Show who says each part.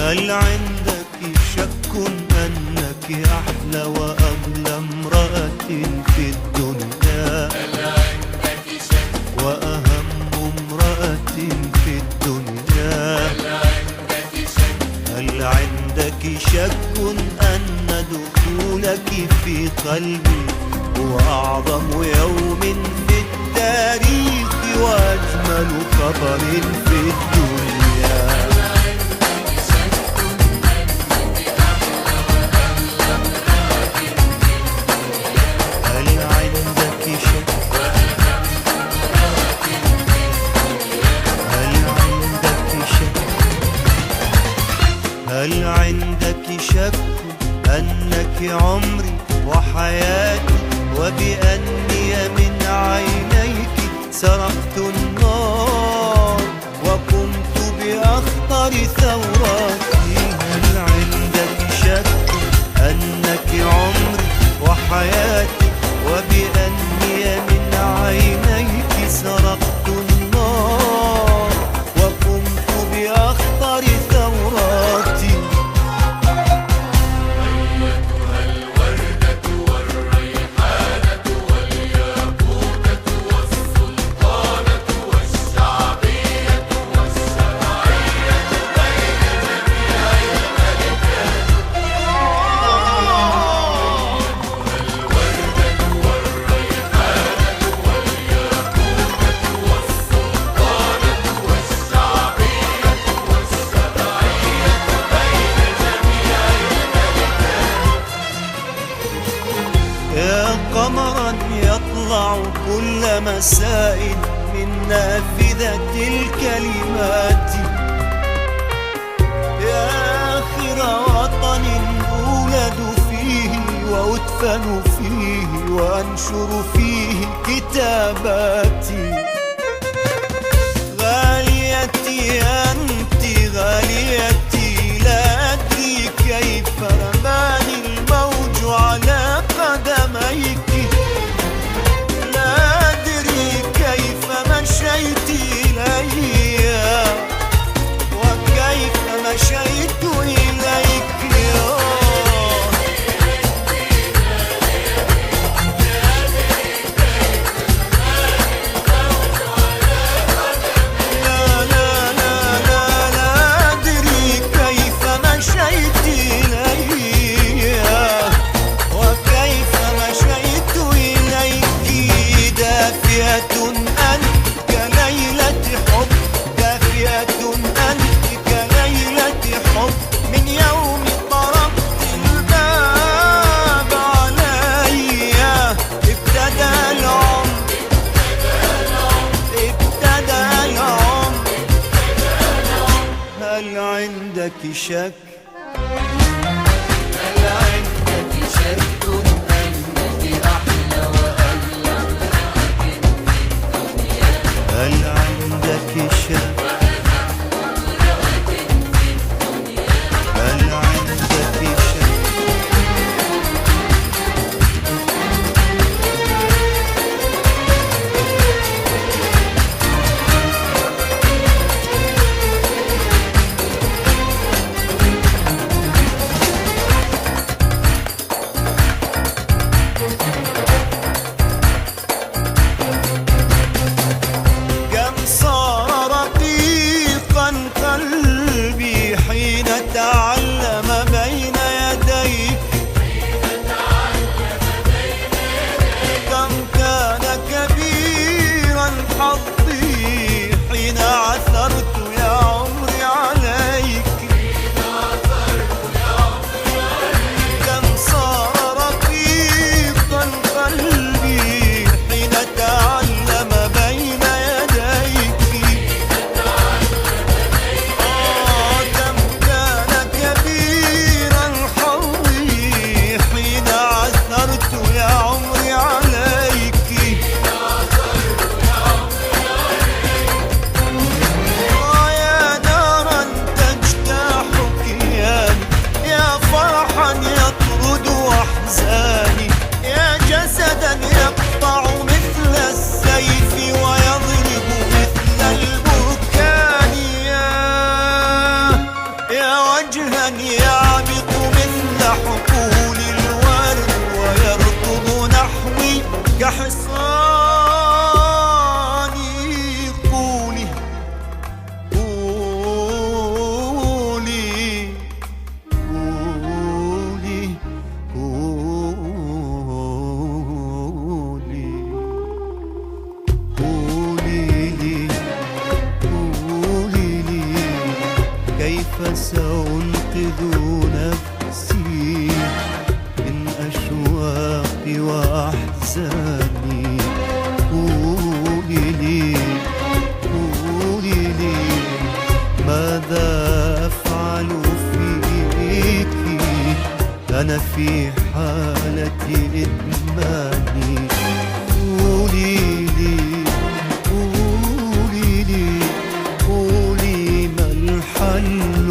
Speaker 1: هل عندك شك أنك أحلى وأغلى امرأة في الدنيا؟
Speaker 2: هل عندك شك؟
Speaker 1: وأهم امرأة في الدنيا؟
Speaker 2: هل عندك شك؟
Speaker 1: هل عندك شك أن دخولك في قلبي هو أعظم يوم في التاريخ وأجمل خبر في الدنيا؟ هل عندك شك أنك عمري وحياتي وبأني من عينيك سرقت النار وقمت بأخطر ثوراتي؟ هل عندك شك أنك عمري وحياتي وبأني من عينيك سرقت النار وقمت بأخطر ثوراتي؟
Speaker 2: أيتها الوردة والريحانة والياقوتة والسلطانة والشعبية والشرعية بين جميع الملكات. الوردة والريحانة والياقوتة والسلطانة والشعبية والشرعية بين جميع الملكات.
Speaker 1: يا قمرا يطلع كل مساء من نافذة الكلمات، يا آخر وطن أولد فيه وأدفن فيه وأنشر فيه كتاباتي. غاليتي أنت غاليتي، لا أدري كيف رماني الموج على قدميك، لا أدري كيف مشيت إلي وكيف مشيت إليك. لا لا لا لا لا أدري كيف مشيت إلي وكيف مشيت إليك. دافئة أنت كليلة حب، دافئة أنت كليلة حب، من يوم طرقت الباب علي ابتدى العمر، ابتدى العمر. هل عندك شك؟ هل عندك شك أنك أحلى وأغلى امرأة في الدنيا؟ هل عندك شك؟ هل عندك شك؟ كم صار رقيقا وجها يعبق مثل حقول الورد ويركض نحوي كحصاني. قولي قولي قولي قولي قولي لي قولي لي كيف سأنقذ نفسي من أشواقي وأحزاني. قولي لي قولي لي ماذا أفعل فيك أنا في حالة إدماني. قولي لي قولي لي قولي ما الحل